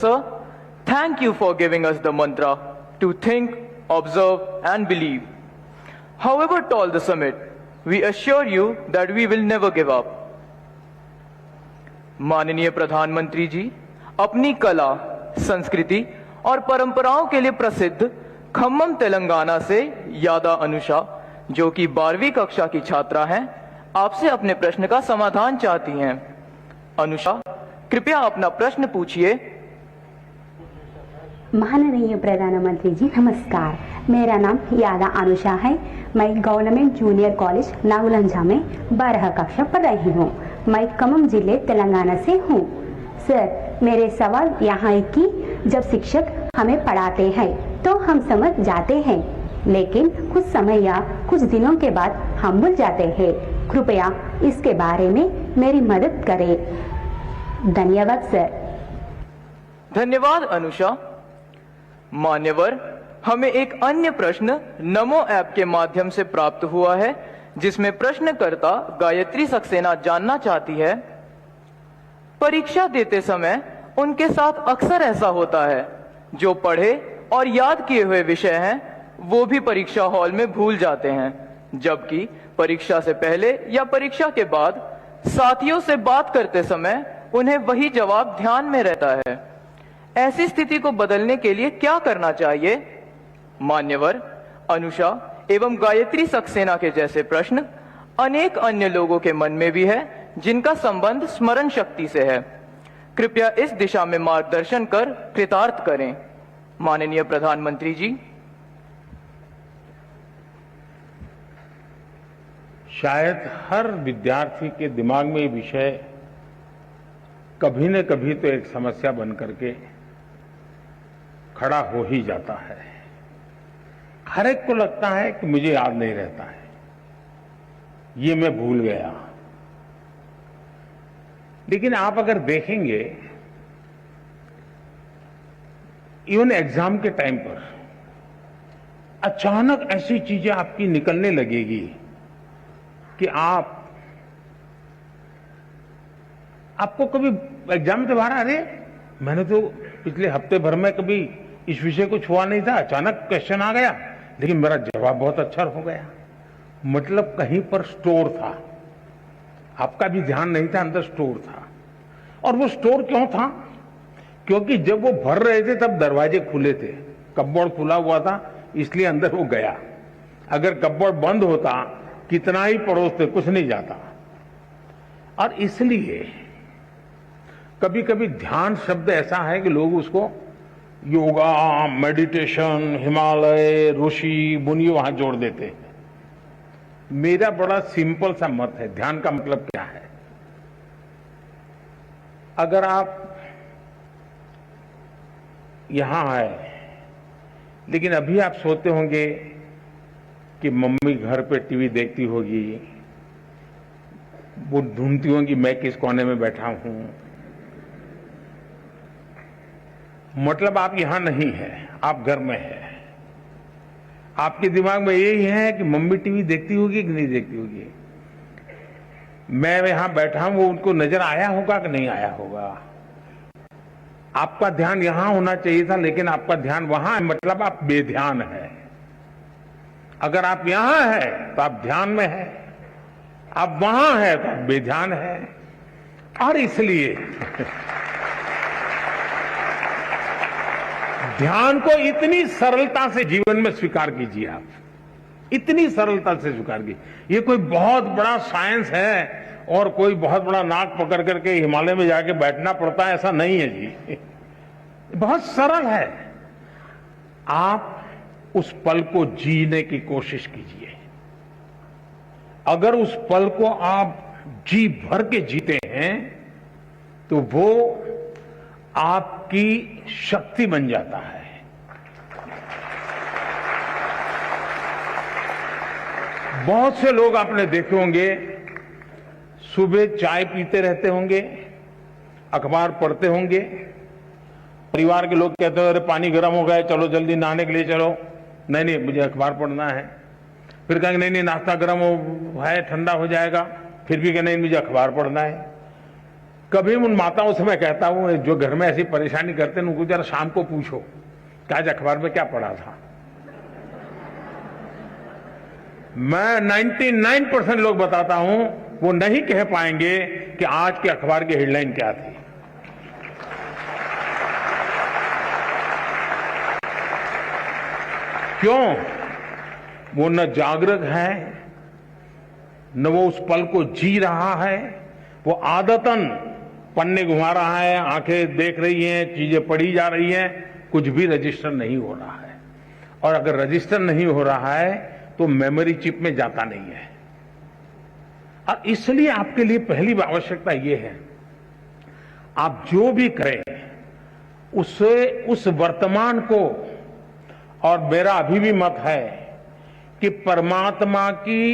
Sir, thank you for giving us the mantra to think, observe, and believe. However tall the summit, we assure you that we will never give up. माननीय प्रधानमंत्री जी, अपनी कला, संस्कृति और परंपराओं के लिए प्रसिद्ध खम्मम तेलंगाना से यादा अनुषा, जो कि 12वीं कक्षा की छात्रा हैं, आपसे अपने प्रश्न का समाधान चाहती हैं। अनुषा, कृपया अपना प्रश्न पूछिए। माननीय प्रधानमंत्री जी नमस्कार, मेरा नाम यादा अनुषा है। मैं गवर्नमेंट जूनियर कॉलेज नागुलंजा में 12 कक्षा पढ़ रही हूँ। मैं खम्मम जिले तेलंगाना से हूँ। सर, मेरे सवाल यहाँ है कि जब शिक्षक हमें पढ़ाते हैं तो हम समझ जाते हैं, लेकिन कुछ समय या कुछ दिनों के बाद हम भूल जाते हैं। कृपया इसके बारे में मेरी मदद करें। धन्यवाद सर। धन्यवाद अनुषा। मान्यवर, हमें एक अन्य प्रश्न नमो ऐप के माध्यम से प्राप्त हुआ है, जिसमें प्रश्नकर्ता गायत्री सक्सेना जानना चाहती है, परीक्षा देते समय उनके साथ अक्सर ऐसा होता है, जो पढ़े और याद किए हुए विषय हैं वो भी परीक्षा हॉल में भूल जाते हैं, जबकि परीक्षा से पहले या परीक्षा के बाद साथियों से बात करते समय उन्हें वही जवाब ध्यान में रहता है। ऐसी स्थिति को बदलने के लिए क्या करना चाहिए? मान्यवर, अनुषा एवं गायत्री सक्सेना के जैसे प्रश्न अनेक अन्य लोगों के मन में भी है, जिनका संबंध स्मरण शक्ति से है। कृपया इस दिशा में मार्गदर्शन कर कृतार्थ करें। माननीय प्रधानमंत्री जी। शायद हर विद्यार्थी के दिमाग में ये विषय कभी न कभी तो एक समस्या बन करके खड़ा हो ही जाता है। हर एक को लगता है कि मुझे याद नहीं रहता है, ये मैं भूल गया। लेकिन आप अगर देखेंगे, इवन एग्जाम के टाइम पर अचानक ऐसी चीजें आपकी निकलने लगेगी कि आपको कभी एग्जाम के बाहर, अरे मैंने तो पिछले हफ्ते भर में कभी इस विषय को छुआ नहीं था, अचानक क्वेश्चन आ गया, लेकिन मेरा जवाब बहुत अच्छा हो गया। मतलब कहीं पर स्टोर था, आपका भी ध्यान नहीं था, अंदर स्टोर था। और वो स्टोर क्यों था? क्योंकि जब वो भर रहे थे तब दरवाजे खुले थे, कपबोर्ड खुला हुआ था, इसलिए अंदर वो गया। अगर कपबोर्ड बंद होता, कितना ही पड़ोसते, कुछ नहीं जाता। और इसलिए कभी कभी ध्यान शब्द ऐसा है कि लोग उसको योगा, मेडिटेशन, हिमालय, ऋषि, मुनि वहां जोड़ देते हैं। मेरा बड़ा सिंपल सा मत है, ध्यान का मतलब क्या है? अगर आप यहां आए, लेकिन अभी आप सोते होंगे कि मम्मी घर पे टीवी देखती होगी, वो ढूंढती होंगी मैं किस कोने में बैठा हूं। मतलब आप यहां नहीं है, आप घर में है। आपके दिमाग में यही है कि मम्मी टीवी देखती होगी कि नहीं देखती होगी, मैं यहां बैठा हूं, वो उनको नजर आया होगा कि नहीं आया होगा। आपका ध्यान यहां होना चाहिए था, लेकिन आपका ध्यान वहां है, मतलब आप बेध्यान है। अगर आप यहां है तो आप ध्यान में है, आप वहां है तो आप बेध्यान है। और इसलिए ध्यान को इतनी सरलता से जीवन में स्वीकार कीजिए, आप इतनी सरलता से स्वीकार कीजिए। ये कोई बहुत बड़ा साइंस है और कोई बहुत बड़ा नाक पकड़ करके हिमालय में जाके बैठना पड़ता है, ऐसा नहीं है जी। बहुत सरल है। आप उस पल को जीने की कोशिश कीजिए। अगर उस पल को आप जी भर के जीते हैं तो वो आपकी शक्ति बन जाता है। बहुत से लोग आपने देखे होंगे, सुबह चाय पीते रहते होंगे, अखबार पढ़ते होंगे, परिवार के लोग कहते हैं अरे पानी गर्म हो गया, चलो जल्दी नहाने के लिए चलो। नहीं नहीं, मुझे अखबार पढ़ना है। फिर कहेंगे नहीं नहीं, नाश्ता गर्म है, ठंडा हो जाएगा। फिर भी कहेंगे नहीं, मुझे अखबार पढ़ना है। कभी उन माताओं से मैं कहता हूं जो घर में ऐसी परेशानी करते हैं उनको जरा शाम को पूछो कि आज अखबार में क्या पढ़ा था। मैं 99% लोग बताता हूं वो नहीं कह पाएंगे कि आज के अखबार की हेडलाइन क्या थी। क्यों? वो न जागरूक है, न वो उस पल को जी रहा है। वो आदतन पन्ने घुमा रहा है, आंखें देख रही हैं, चीजें पढ़ी जा रही हैं, कुछ भी रजिस्टर नहीं हो रहा है। और अगर रजिस्टर नहीं हो रहा है तो मेमोरी चिप में जाता नहीं है। और इसलिए आपके लिए पहली आवश्यकता यह है, आप जो भी करें उससे उस वर्तमान को, और मेरा अभी भी मत है कि परमात्मा की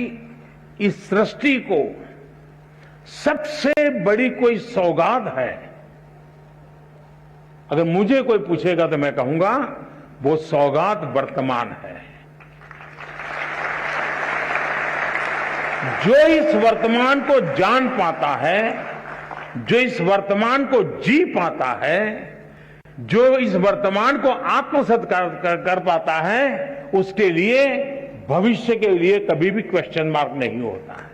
इस सृष्टि को सबसे बड़ी कोई सौगात है। अगर मुझे कोई पूछेगा तो मैं कहूंगा वो सौगात वर्तमान है। जो इस वर्तमान को जान पाता है, जो इस वर्तमान को जी पाता है, जो इस वर्तमान को आत्मसात कर पाता है, उसके लिए भविष्य के लिए कभी भी क्वेश्चन मार्क नहीं होता है।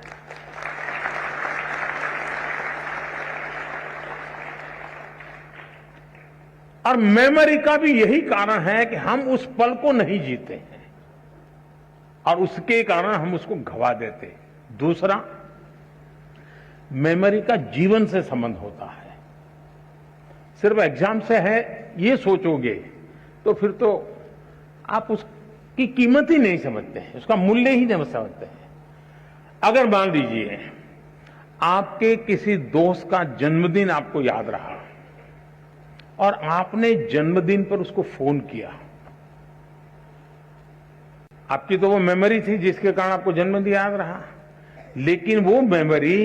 और मेमोरी का भी यही कारण है कि हम उस पल को नहीं जीते हैं और उसके कारण हम उसको गवा देते हैं। दूसरा, मेमोरी का जीवन से संबंध होता है। सिर्फ एग्जाम से है ये सोचोगे तो फिर तो आप उसकी कीमत ही नहीं समझते हैं, उसका मूल्य ही नहीं समझते हैं। अगर मान लीजिए आपके किसी दोस्त का जन्मदिन आपको याद रहा और आपने जन्मदिन पर उसको फोन किया, आपकी तो वो मेमोरी थी जिसके कारण आपको जन्मदिन याद रहा, लेकिन वो मेमोरी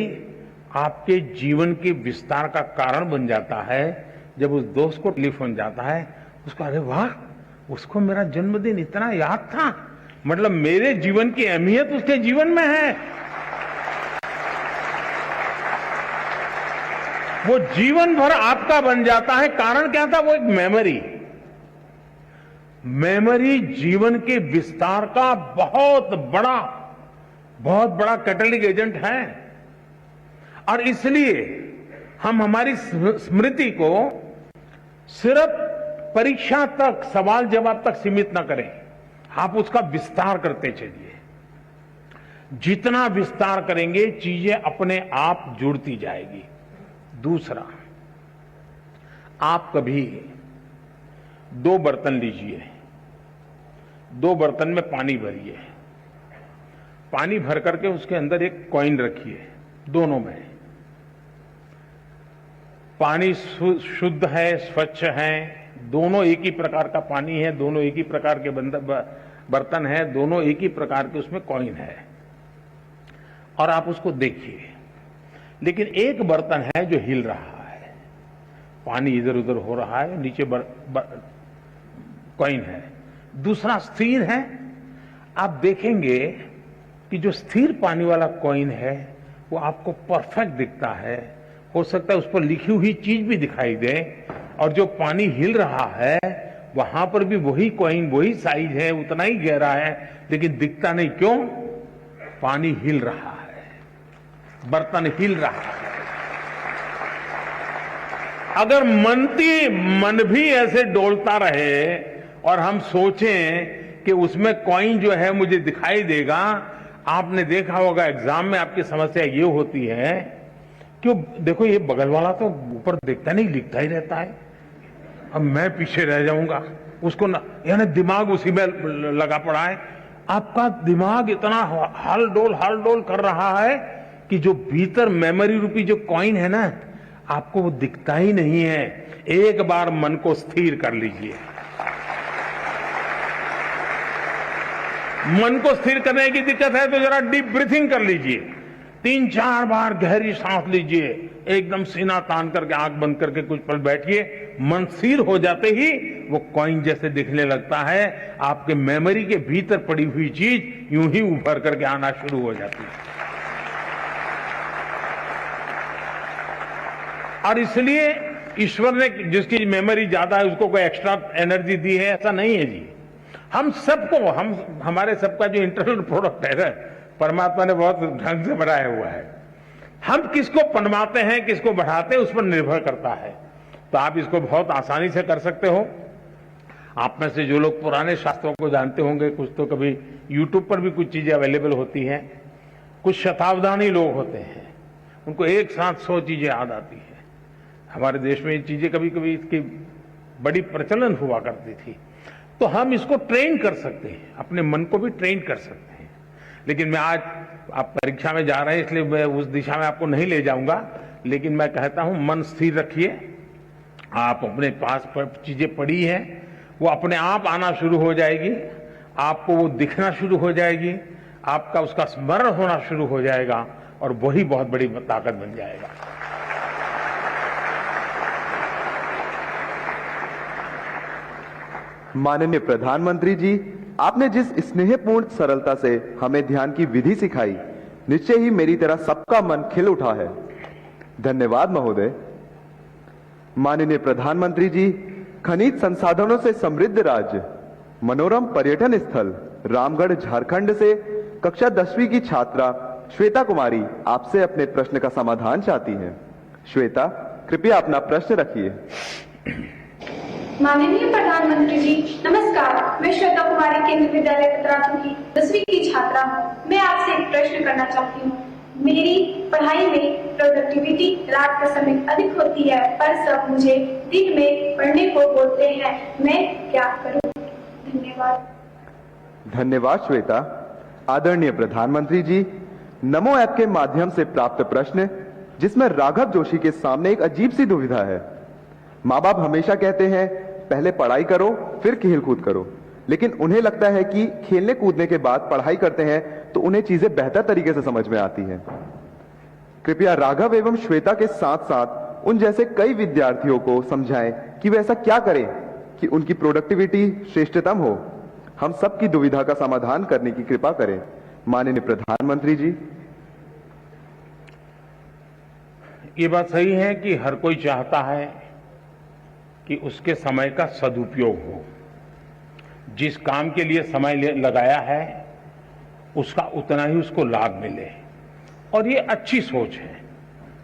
आपके जीवन के विस्तार का कारण बन जाता है। जब उस दोस्त को टेलीफोन जाता है, उसको अरे वाह, उसको मेरा जन्मदिन इतना याद था, मतलब मेरे जीवन की अहमियत उसके जीवन में है। वो जीवन भर आपका बन जाता है। कारण क्या था? वो एक मेमोरी। मेमोरी जीवन के विस्तार का बहुत बड़ा कैटलिक एजेंट है। और इसलिए हम हमारी स्मृति को सिर्फ परीक्षा तक, सवाल जवाब तक सीमित ना करें, आप उसका विस्तार करते चलिए। जितना विस्तार करेंगे चीजें अपने आप जुड़ती जाएगी। दूसरा, आप कभी 2 बर्तन लीजिए, 2 बर्तन में पानी भरिए, पानी भर करके उसके अंदर एक कॉइन रखिए, दोनों में। पानी शुद्ध है, स्वच्छ है, दोनों एक ही प्रकार का पानी है, दोनों एक ही प्रकार के बर्तन है, दोनों एक ही प्रकार के उसमें कॉइन है, और आप उसको देखिए। लेकिन एक बर्तन है जो हिल रहा है, पानी इधर उधर हो रहा है, नीचे कॉइन है। दूसरा स्थिर है। आप देखेंगे कि जो स्थिर पानी वाला कॉइन है वो आपको परफेक्ट दिखता है, हो सकता है उस पर लिखी हुई चीज भी दिखाई दे, और जो पानी हिल रहा है वहां पर भी वही कॉइन, वही साइज है, उतना ही गहरा है, लेकिन दिखता नहीं। क्यों? पानी हिल रहा है, बर्तन हिल रहा है। अगर मन भी ऐसे डोलता रहे और हम सोचें कि उसमें कॉइन जो है मुझे दिखाई देगा, आपने देखा होगा एग्जाम में आपकी समस्या ये होती है, क्यों? देखो ये बगल वाला तो ऊपर देखता नहीं, लिखता ही रहता है, अब मैं पीछे रह जाऊंगा, उसको ना, यानी दिमाग उसी में लगा पड़ा है। आपका दिमाग इतना हल डोल कर रहा है कि जो भीतर मेमोरी रूपी जो कॉइन है ना, आपको वो दिखता ही नहीं है। एक बार मन को स्थिर कर लीजिए। मन को स्थिर करने की दिक्कत है तो जरा डीप ब्रीथिंग कर लीजिए, 3-4 बार गहरी सांस लीजिए, एकदम सीना तान करके आंख बंद करके कुछ पल बैठिए। मन स्थिर हो जाते ही वो कॉइन जैसे दिखने लगता है, आपके मेमोरी के भीतर पड़ी हुई चीज यूं ही उभर करके आना शुरू हो जाती है। और इसलिए ईश्वर ने जिसकी मेमोरी ज्यादा है उसको कोई एक्स्ट्रा एनर्जी दी है, ऐसा नहीं है जी। हम सबको, हमारे सबका जो इंटरनल प्रोडक्ट है ना, परमात्मा ने बहुत ढंग से बनाया हुआ है। हम किसको पनवाते हैं, किसको बढ़ाते हैं, उस पर निर्भर करता है। तो आप इसको बहुत आसानी से कर सकते हो। आप में से जो लोग पुराने शास्त्रों को जानते होंगे, कुछ तो कभी यूट्यूब पर भी कुछ चीजें अवेलेबल होती हैं, कुछ शताब्दानी लोग होते हैं, उनको एक साथ 100 चीजें याद आती है। हमारे देश में ये चीजें कभी कभी इसकी बड़ी प्रचलन हुआ करती थी। तो हम इसको ट्रेन कर सकते हैं, अपने मन को भी ट्रेन कर सकते हैं। लेकिन मैं आज, आप परीक्षा में जा रहे हैं इसलिए मैं उस दिशा में आपको नहीं ले जाऊंगा, लेकिन मैं कहता हूं मन स्थिर रखिए। आप अपने पास चीजें पड़ी हैं, वो अपने आप आना शुरू हो जाएगी, आपको वो दिखना शुरू हो जाएगी, आपका उसका स्मरण होना शुरू हो जाएगा और वही बहुत बड़ी ताकत बन जाएगा। माननीय प्रधानमंत्री जी, आपने जिस स्नेहपूर्ण सरलता से हमें ध्यान की विधि सिखाई, निश्चय ही मेरी तरह सबका मन खिल उठा है। धन्यवाद महोदय। माननीय प्रधानमंत्री जी, खनिज संसाधनों से समृद्ध राज्य, मनोरम पर्यटन स्थल रामगढ़ झारखंड से कक्षा 10वीं की छात्रा श्वेता कुमारी आपसे अपने प्रश्न का समाधान चाहती हैं। श्वेता, कृपया अपना प्रश्न रखिए। माननीय प्रधानमंत्री जी नमस्कार। मैं श्वेता कुमारी केंद्रीय विद्यालय उत्तराखंड की 10वीं की छात्रा हूँ। मैं आपसे एक प्रश्न करना चाहती हूँ। मेरी पढ़ाई में प्रोडक्टिविटी रात का समय अधिक होती है, पर सब मुझे दिन में पढ़ने को बोलते हैं। मैं क्या करूँ? धन्यवाद। धन्यवाद श्वेता। आदरणीय प्रधानमंत्री जी, नमो ऐप के माध्यम से प्राप्त प्रश्न, जिसमें राघव जोशी के सामने एक अजीब सी दुविधा है। माँ बाप हमेशा कहते हैं पहले पढ़ाई करो फिर खेल कूद करो, लेकिन उन्हें लगता है कि खेलने कूदने के बाद पढ़ाई करते हैं तो उन्हें चीजें बेहतर तरीके से समझ में आती हैं। कृपया राघव एवं श्वेता के साथ साथ उन जैसे कई विद्यार्थियों को समझाएं कि वे ऐसा क्या करें कि उनकी प्रोडक्टिविटी श्रेष्ठतम हो। हम सबकी दुविधा का समाधान करने की कृपा करें। माननीय प्रधानमंत्री जी। ये बात सही है कि हर कोई चाहता है कि उसके समय का सदुपयोग हो। जिस काम के लिए समय लगाया है उसका उतना ही उसको लाभ मिले, और ये अच्छी सोच है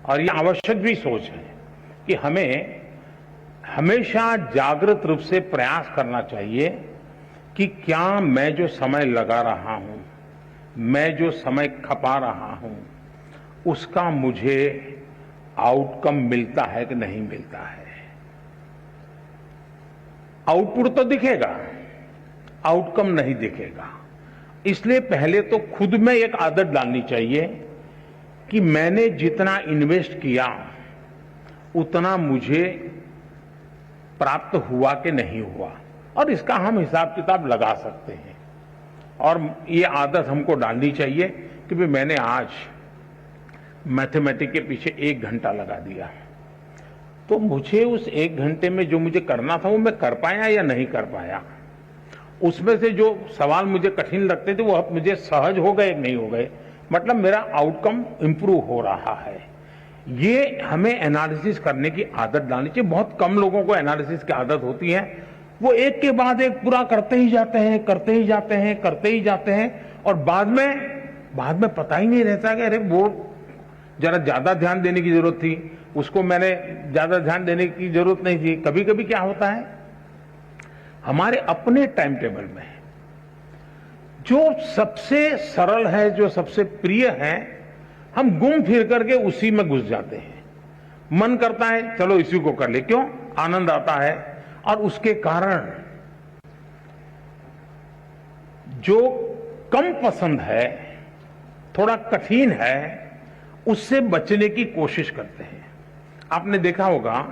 और ये आवश्यक भी सोच है कि हमें हमेशा जागृत रूप से प्रयास करना चाहिए कि क्या मैं जो समय लगा रहा हूं, मैं जो समय खपा रहा हूं, उसका मुझे आउटकम मिलता है कि नहीं मिलता है। आउटपुट तो दिखेगा, आउटकम नहीं दिखेगा। इसलिए पहले तो खुद में एक आदत डालनी चाहिए कि मैंने जितना इन्वेस्ट किया उतना मुझे प्राप्त हुआ कि नहीं हुआ, और इसका हम हिसाब किताब लगा सकते हैं। और ये आदत हमको डालनी चाहिए कि भाई मैंने आज मैथमेटिक्स के पीछे 1 घंटा लगा दिया, तो मुझे उस 1 घंटे में जो मुझे करना था वो मैं कर पाया या नहीं कर पाया। उसमें से जो सवाल मुझे कठिन लगते थे वो अब मुझे सहज हो गए नहीं हो गए, मतलब मेरा आउटकम इंप्रूव हो रहा है। ये हमें एनालिसिस करने की आदत डालनी चाहिए। बहुत कम लोगों को एनालिसिस की आदत होती है, वो एक के बाद एक पूरा करते ही जाते हैं, करते ही जाते हैं, करते ही जाते हैं, और बाद में पता ही नहीं रहता कि अरे वो जरा ज्यादा ध्यान देने की जरूरत थी, उसको मैंने ज्यादा ध्यान देने की जरूरत नहीं थी। कभी कभी क्या होता है, हमारे अपने टाइम टेबल में जो सबसे सरल है, जो सबसे प्रिय है, हम घूम फिर करके उसी में घुस जाते हैं। मन करता है चलो इसी को कर ले, क्यों? आनंद आता है। और उसके कारण जो कम पसंद है, थोड़ा कठिन है, उससे बचने की कोशिश करते हैं। आपने देखा होगा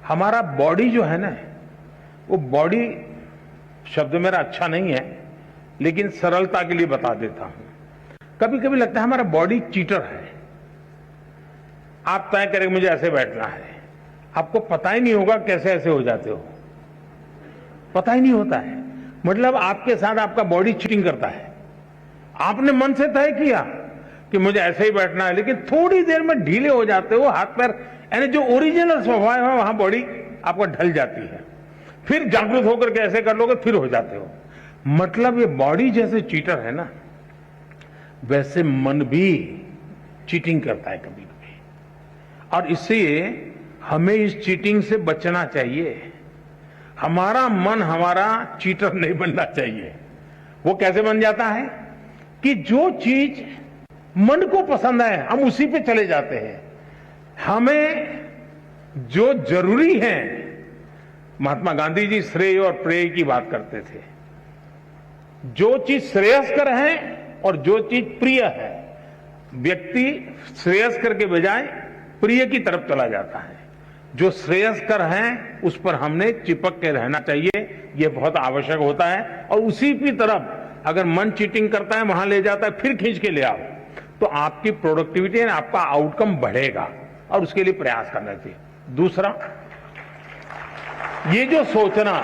हमारा बॉडी जो है ना, वो बॉडी शब्द मेरा अच्छा नहीं है, लेकिन सरलता के लिए बता देता हूं। कभी कभी लगता है हमारा बॉडी चीटर है। आप तय करें मुझे ऐसे बैठना है, आपको पता ही नहीं होगा कैसे ऐसे हो जाते हो, पता ही नहीं होता है। मतलब आपके साथ आपका बॉडी चीटिंग करता है। आपने मन से तय किया, कि मुझे ऐसे ही बैठना है, लेकिन थोड़ी देर में ढीले हो जाते हो, हाथ पैर, यानी जो ओरिजिनल स्वभाव है वहां बॉडी आपको ढल जाती है। फिर जागरूक होकर के ऐसे कर लोगे, फिर हो जाते हो। मतलब ये बॉडी जैसे चीटर है ना, वैसे मन भी चीटिंग करता है कभी कभी, और इसलिए हमें इस चीटिंग से बचना चाहिए। हमारा मन हमारा चीटर नहीं बनना चाहिए। वो कैसे बन जाता है कि जो चीज मन को पसंद है हम उसी पे चले जाते हैं। हमें जो जरूरी है, महात्मा गांधी जी श्रेय और प्रेय की बात करते थे। जो चीज श्रेयस्कर है और जो चीज प्रिय है, व्यक्ति श्रेयस्कर के बजाय प्रिय की तरफ चला जाता है। जो श्रेयस्कर है उस पर हमने चिपक के रहना चाहिए, यह बहुत आवश्यक होता है। और उसी की तरफ अगर मन चीटिंग करता है, वहां ले जाता है, फिर खींच के ले आओ, तो आपकी प्रोडक्टिविटी है, आपका आउटकम बढ़ेगा, और उसके लिए प्रयास करना चाहिए। दूसरा, ये जो सोचना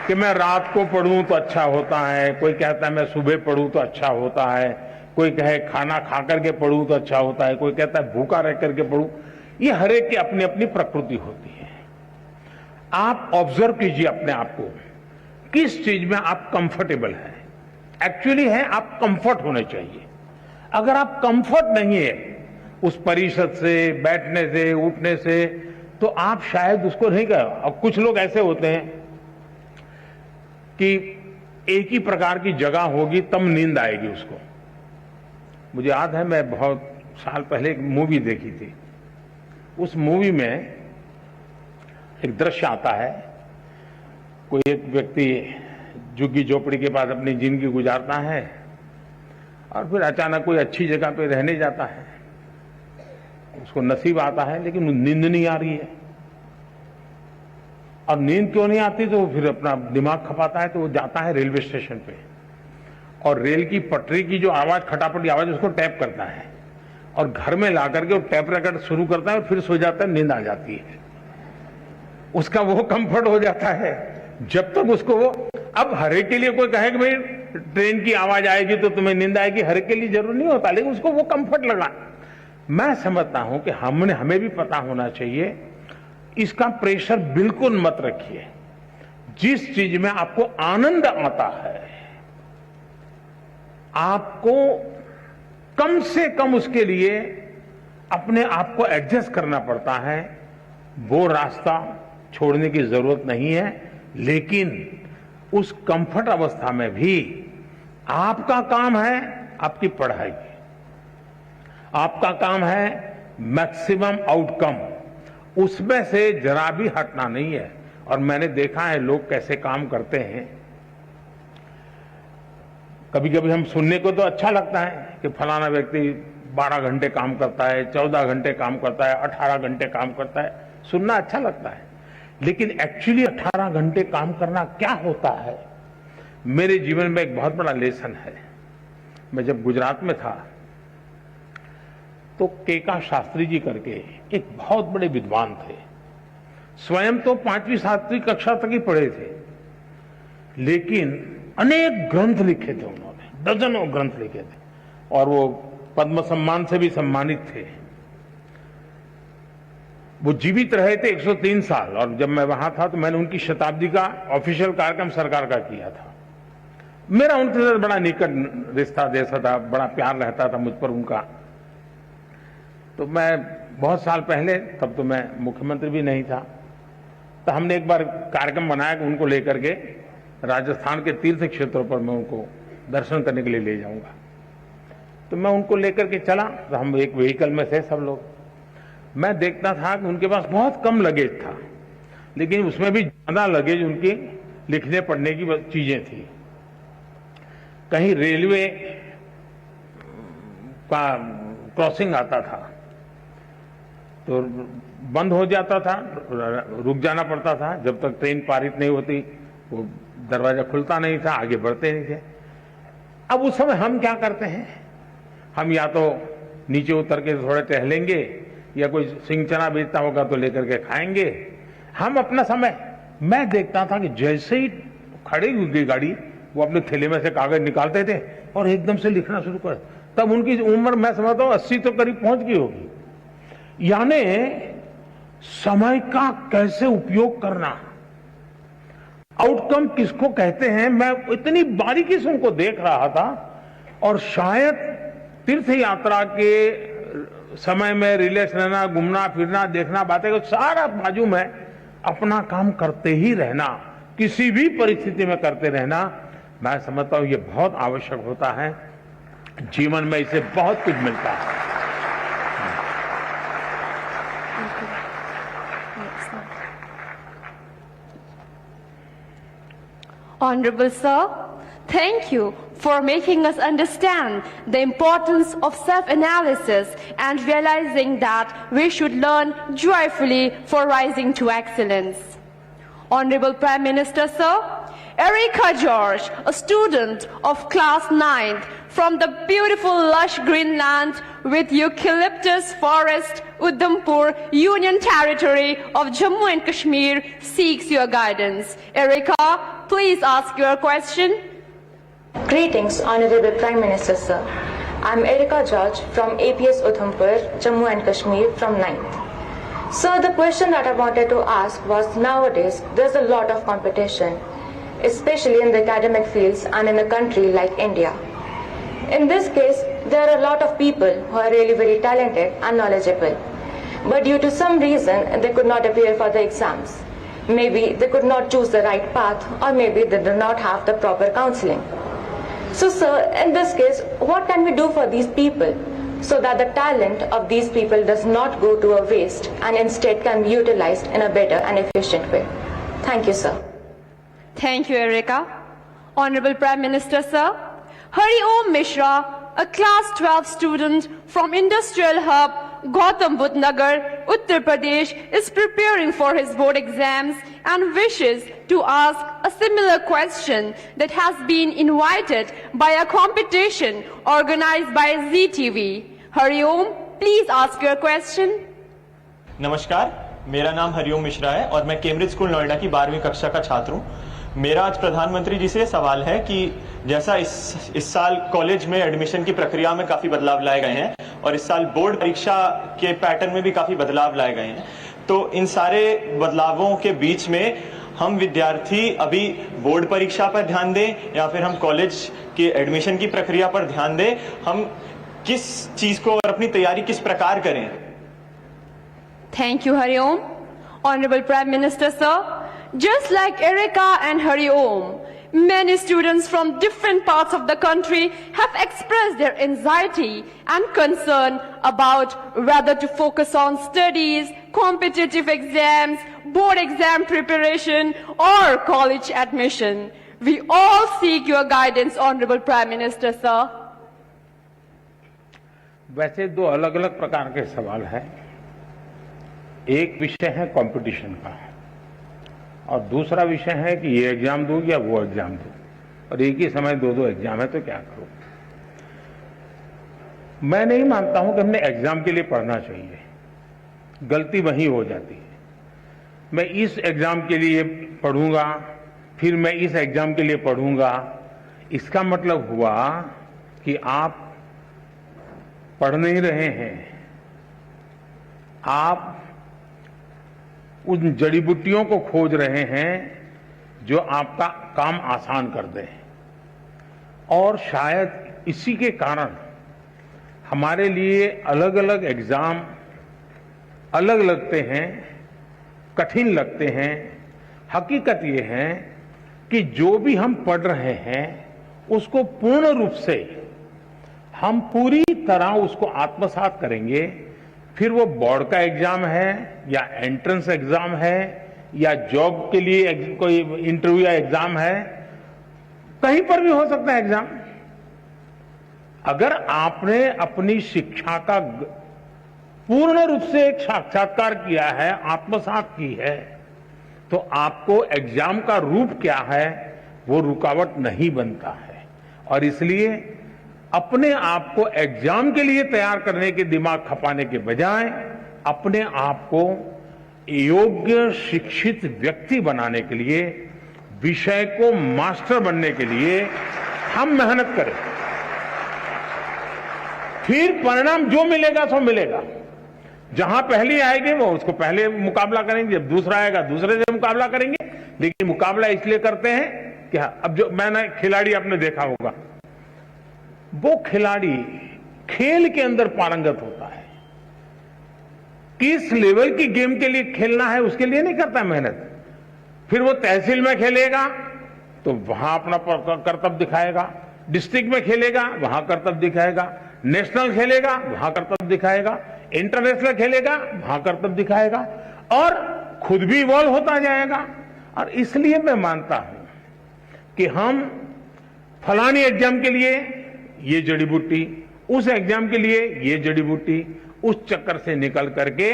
कि मैं रात को पढ़ूं तो अच्छा होता है, कोई कहता है मैं सुबह पढ़ूं तो अच्छा होता है, कोई कहे खाना खा करके पढ़ूं तो अच्छा होता है, कोई कहता है भूखा रह करके पढ़ूं, ये हर एक की अपनी अपनी प्रकृति होती है। आप ऑब्जर्व कीजिए अपने आप को, किस चीज में आप कंफर्टेबल हैं। एक्चुअली है आप कंफर्ट होने चाहिए। अगर आप कंफर्ट नहीं है उस परिषद से, बैठने से, उठने से, तो आप शायद उसको नहीं कर। और कुछ लोग ऐसे होते हैं कि एक ही प्रकार की जगह होगी तब नींद आएगी उसको। मुझे याद है, मैं बहुत साल पहले एक मूवी देखी थी। उस मूवी में एक दृश्य आता है, कोई एक व्यक्ति झुग्गी झोपड़ी के पास अपनी जिंदगी गुजारता है और फिर अचानक कोई अच्छी जगह पे रहने जाता है। उसको नसीब आता है, लेकिन नींद नहीं आ रही है। और नींद क्यों नहीं आती, तो फिर अपना दिमाग खपाता है, तो वो जाता है रेलवे स्टेशन पे और रेल की पटरी की जो आवाज, खटापटी आवाज, उसको टैप करता है और घर में ला करके वो टैप रिकॉर्ड शुरू करता है और फिर सो जाता है, नींद आ जाती है। उसका वो कंफर्ट हो जाता है जब तक उसको वो। अब हर एक के लिए कोई कहे कि भाई ट्रेन की आवाज आएगी तो तुम्हें नींद आएगी, हर एक के लिए जरूर नहीं होता, लेकिन उसको वो कंफर्ट लगा। मैं समझता हूं कि हमें भी पता होना चाहिए, इसका प्रेशर बिल्कुल मत रखिए। जिस चीज में आपको आनंद आता है, आपको कम से कम उसके लिए अपने आप को एडजस्ट करना पड़ता है, वो रास्ता छोड़ने की जरूरत नहीं है। लेकिन उस कंफर्ट अवस्था में भी आपका काम है आपकी पढ़ाई, आपका काम है मैक्सिमम आउटकम, उसमें से जरा भी हटना नहीं है। और मैंने देखा है लोग कैसे काम करते हैं। कभी कभी हम सुनने को तो अच्छा लगता है कि फलाना व्यक्ति 12 घंटे काम करता है, 14 घंटे काम करता है, 18 घंटे काम करता है, सुनना अच्छा लगता है। लेकिन एक्चुअली 18 घंटे काम करना क्या होता है, मेरे जीवन में एक बहुत बड़ा लेसन है। मैं जब गुजरात में था तो केका शास्त्री जी करके एक बहुत बड़े विद्वान थे। स्वयं तो 5वीं 7वीं कक्षा तक ही पढ़े थे, लेकिन अनेक ग्रंथ लिखे थे उन्होंने, दर्जनों ग्रंथ लिखे थे, और वो पद्म सम्मान से भी सम्मानित थे। वो जीवित रहे थे 103 साल, और जब मैं वहां था तो मैंने उनकी शताब्दी का ऑफिशियल कार्यक्रम सरकार का किया था। मेरा उनके साथ बड़ा निकट रिश्ता जैसा था, बड़ा प्यार रहता था मुझ पर उनका। तो मैं बहुत साल पहले, तब तो मैं मुख्यमंत्री भी नहीं था, तो हमने एक बार कार्यक्रम बनाया कि उनको लेकर के राजस्थान के तीर्थ क्षेत्रों पर मैं उनको दर्शन करने के लिए ले जाऊंगा। तो मैं उनको लेकर के चला, तो हम एक व्हीकल में थे सब लोग। मैं देखता था कि उनके पास बहुत कम लगेज था, लेकिन उसमें भी ज्यादा लगेज उनकी लिखने पढ़ने की चीजें थी। कहीं रेलवे का क्रॉसिंग आता था तो बंद हो जाता था, रुक जाना पड़ता था जब तक ट्रेन पारित नहीं होती, वो दरवाजा खुलता नहीं था, आगे बढ़ते नहीं थे। अब उस समय हम क्या करते हैं, हम या तो नीचे उतर के थोड़े टहलेंगे, या कोई सिंह चना बेचता होगा तो लेकर के खाएंगे। हम अपना समय, मैं देखता था कि जैसे ही खड़ी हुई गाड़ी, वो अपने थैले में से कागज निकालते थे और एकदम से लिखना शुरू कर। तब उनकी उम्र मैं समझता हूं 80 तो करीब पहुंच गई होगी। यानी समय का कैसे उपयोग करना, आउटकम किसको कहते हैं, मैं इतनी बारीकी से उनको देख रहा था। और शायद तीर्थ यात्रा के समय में रिलैक्स रहना, घूमना फिरना, देखना, बातें को सारा बाजू में अपना काम करते ही रहना, किसी भी परिस्थिति में करते रहना, मैं समझता हूं ये बहुत आवश्यक होता है। जीवन में इसे बहुत कुछ मिलता है। Honorable Sir, thank you for making us understand the importance of self-analysis and realizing that we should learn joyfully for rising to excellence. Honorable Prime Minister, Sir, Erica George, a student of class 9th from the beautiful lush green land with eucalyptus forest, Udhampur, Union Territory of Jammu and Kashmir, seeks your guidance. Erica, please ask your question. Greetings, Honorable Prime Minister, sir. I'm Erica George from APS Udhampur, Jammu and Kashmir from 9th. Sir, the question that I wanted to ask was, nowadays there's a lot of competition, especially in the academic fields and in a country like India. In this case, there are a lot of people who are really very talented and knowledgeable, but due to some reason they could not appear for the exams. Maybe they could not choose the right path, or maybe they do not have the proper counseling. So sir, in this case, what can we do for these people so that the talent of these people does not go to a waste and instead can be utilized in a better and efficient way? Thank you, sir. Thank you, Erica. Honorable Prime Minister, sir, Hari Om Mishra, a class 12 student from Industrial Hub, Gautam Budh Nagar, Uttar Pradesh, is preparing for his board exams and wishes to ask a similar question that has been invited by a competition organized by ZTV. Hari Om, please ask your question. नमस्कार, मेरा नाम हरिओम मिश्रा है और मैं Cambridge school Noida की 12वीं कक्षा का छात्र हूं। मेरा आज प्रधानमंत्री जी से सवाल है कि जैसा इस साल कॉलेज में एडमिशन की प्रक्रिया में काफी बदलाव लाए गए हैं और इस साल बोर्ड परीक्षा के पैटर्न में भी काफी बदलाव लाए गए हैं, तो इन सारे बदलावों के बीच में हम विद्यार्थी अभी बोर्ड परीक्षा पर ध्यान दें या फिर हम कॉलेज के एडमिशन की प्रक्रिया पर ध्यान दें, हम किस चीज को और अपनी तैयारी किस प्रकार करें? Thank you, Hari Om. Honorable Prime Minister, sir, just like Erica and Hari Om, many students from different parts of the country have expressed their anxiety and concern about whether to focus on studies, competitive exams, board exam preparation, or college admission. We all seek your guidance, Honorable Prime Minister, sir. वैसे दो अलग अलग प्रकार के सवाल हैं। एक विषय है कंपटीशन का और दूसरा विषय है कि ये एग्जाम दूं या वो एग्जाम दूं, और एक ही समय दो एग्जाम है तो क्या करूं। मैं नहीं मानता हूं कि हमने एग्जाम के लिए पढ़ना चाहिए, गलती वहीं हो जाती है। मैं इस एग्जाम के लिए पढ़ूंगा, फिर मैं इस एग्जाम के लिए पढ़ूंगा, इसका मतलब हुआ कि आप पढ़ नहीं रहे हैं, आप उन जड़ी बूटियों को खोज रहे हैं जो आपका काम आसान कर दें। और शायद इसी के कारण हमारे लिए अलग अलग एग्जाम अलग लगते हैं, कठिन लगते हैं। हकीकत ये है कि जो भी हम पढ़ रहे हैं उसको पूर्ण रूप से हम पूरी तरह उसको आत्मसात करेंगे, फिर वो बोर्ड का एग्जाम है या एंट्रेंस एग्जाम है या जॉब के लिए कोई इंटरव्यू या एग्जाम है, कहीं पर भी हो सकता है एग्जाम। अगर आपने अपनी शिक्षा का पूर्ण रूप से एक साक्षात्कार किया है, आत्मसात की है, तो आपको एग्जाम का रूप क्या है वो रुकावट नहीं बनता है। और इसलिए अपने आप को एग्जाम के लिए तैयार करने के दिमाग खपाने के बजाय अपने आप को योग्य शिक्षित व्यक्ति बनाने के लिए, विषय को मास्टर बनने के लिए हम मेहनत करें। फिर परिणाम जो मिलेगा सो मिलेगा। जहां पहली आएगी वो उसको पहले मुकाबला करेंगे, जब दूसरा आएगा दूसरे से मुकाबला करेंगे। लेकिन मुकाबला इसलिए करते हैं कि अब जो मैंने खिलाड़ी आपने देखा होगा, वो खिलाड़ी खेल के अंदर पारंगत होता है, किस लेवल की गेम के लिए खेलना है उसके लिए नहीं करता मेहनत। फिर वो तहसील में खेलेगा तो वहां अपना कर्तव्य दिखाएगा, डिस्ट्रिक्ट में खेलेगा वहां कर्तव्य दिखाएगा, नेशनल खेलेगा वहां कर्तव्य दिखाएगा, इंटरनेशनल खेलेगा वहां कर्तव्य दिखाएगा, और खुद भी इवॉल्व होता जाएगा। और इसलिए मैं मानता हूं कि हम फलानी एग्जाम के लिए ये जड़ी बूटी, उस एग्जाम के लिए ये जड़ी बूटी, उस चक्कर से निकल करके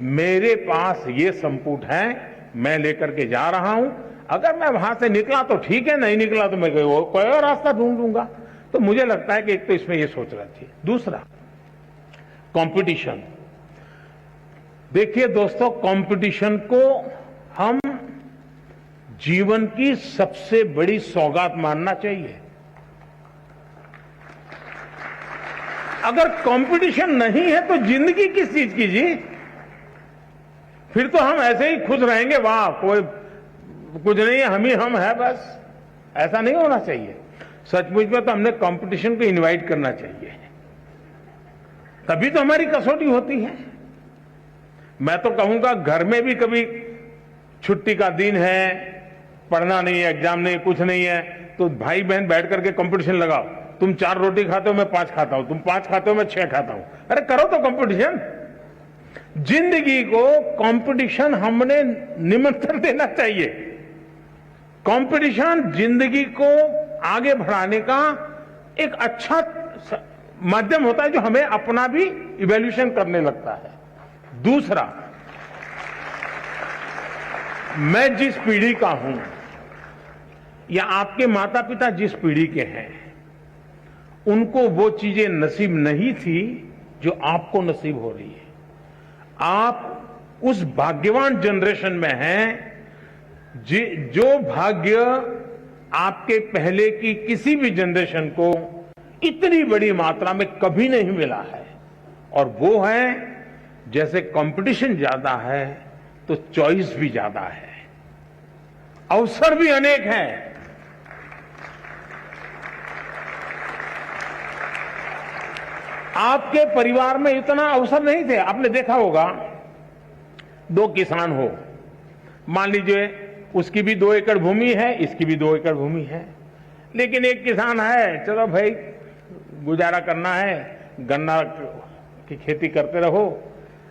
मेरे पास ये संपुट है, मैं लेकर के जा रहा हूं। अगर मैं वहां से निकला तो ठीक है, नहीं निकला तो मैं कोई और रास्ता ढूंढ लूंगा। तो मुझे लगता है कि एक तो इसमें ये सोचना चाहिए। दूसरा, कंपटीशन। देखिए दोस्तों, कंपटीशन को हम जीवन की सबसे बड़ी सौगात मानना चाहिए। अगर कंपटीशन नहीं है तो जिंदगी किस चीज की जी? फिर तो हम ऐसे ही खुश रहेंगे, वाह कोई कुछ नहीं है, हम ही हम है बस। ऐसा नहीं होना चाहिए। सचमुच में तो हमने कंपटीशन को इनवाइट करना चाहिए, तभी तो हमारी कसौटी होती है। मैं तो कहूंगा घर में भी कभी छुट्टी का दिन है, पढ़ना नहीं है, एग्जाम नहीं, कुछ नहीं है, तो भाई बहन बैठ करके कंपटीशन लगाओ। तुम 4 रोटी खाते हो, मैं 5 खाता हूं, तुम 5 खाते हो, मैं 6 खाता हूं। अरे करो तो कंपटीशन। जिंदगी को कंपटीशन हमने निमंत्रण देना चाहिए। कंपटीशन जिंदगी को आगे बढ़ाने का एक अच्छा माध्यम होता है, जो हमें अपना भी इवैल्यूएशन करने लगता है। दूसरा, मैं जिस पीढ़ी का हूं या आपके माता पिता जिस पीढ़ी के हैं, उनको वो चीजें नसीब नहीं थी जो आपको नसीब हो रही है। आप उस भाग्यवान जनरेशन में हैं जो भाग्य आपके पहले की किसी भी जनरेशन को इतनी बड़ी मात्रा में कभी नहीं मिला है। और वो है, जैसे कंपटीशन ज्यादा है तो चॉइस भी ज्यादा है, अवसर भी अनेक हैं। आपके परिवार में इतना अवसर नहीं थे। आपने देखा होगा, 2 किसान हो, मान लीजिए उसकी भी 2 एकड़ भूमि है, इसकी भी 2 एकड़ भूमि है, लेकिन एक किसान है, चलो भाई गुजारा करना है, गन्ना की खेती करते रहो,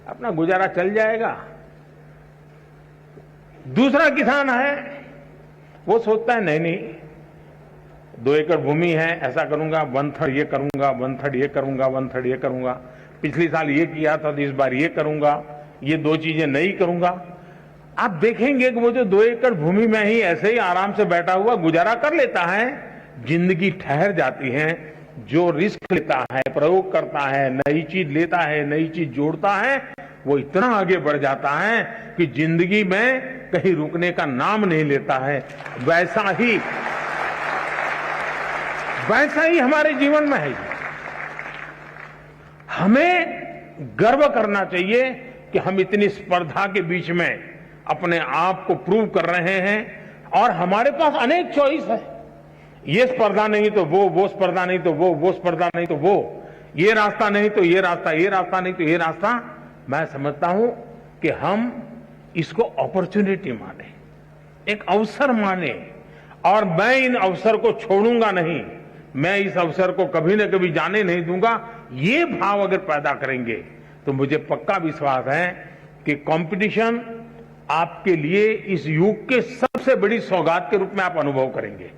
अपना गुजारा चल जाएगा। दूसरा किसान है, वो सोचता है नहीं नहीं, 2 एकड़ भूमि है, ऐसा करूंगा, 1/3 ये करूंगा, 1/3 ये करूंगा, 1/3 ये करूंगा, पिछली साल ये किया था तो इस बार ये करूंगा, ये 2 चीजें नहीं करूंगा। आप देखेंगे कि वो जो 2 एकड़ भूमि में ही ऐसे ही आराम से बैठा हुआ गुजारा कर लेता है। जिंदगी ठहर जाती है। जो रिस्क लेता है, प्रयोग करता है, नई चीज लेता है, नई चीज जोड़ता है, वो इतना आगे बढ़ जाता है कि जिंदगी में कहीं रुकने का नाम नहीं लेता है। वैसा ही हमारे जीवन में है। हमें गर्व करना चाहिए कि हम इतनी स्पर्धा के बीच में अपने आप को प्रूव कर रहे हैं, और हमारे पास अनेक चॉइस है। ये स्पर्धा नहीं तो वो स्पर्धा नहीं तो वो स्पर्धा नहीं तो वो, ये रास्ता नहीं तो ये रास्ता, ये रास्ता नहीं तो ये रास्ता। मैं समझता हूं कि हम इसको अपॉर्चुनिटी माने, एक अवसर माने, और मैं इन अवसर को छोड़ूंगा नहीं, मैं इस अवसर को कभी न कभी जाने नहीं दूंगा। ये भाव अगर पैदा करेंगे तो मुझे पक्का विश्वास है कि कंपटीशन आपके लिए इस युग के सबसे बड़ी सौगात के रूप में आप अनुभव करेंगे।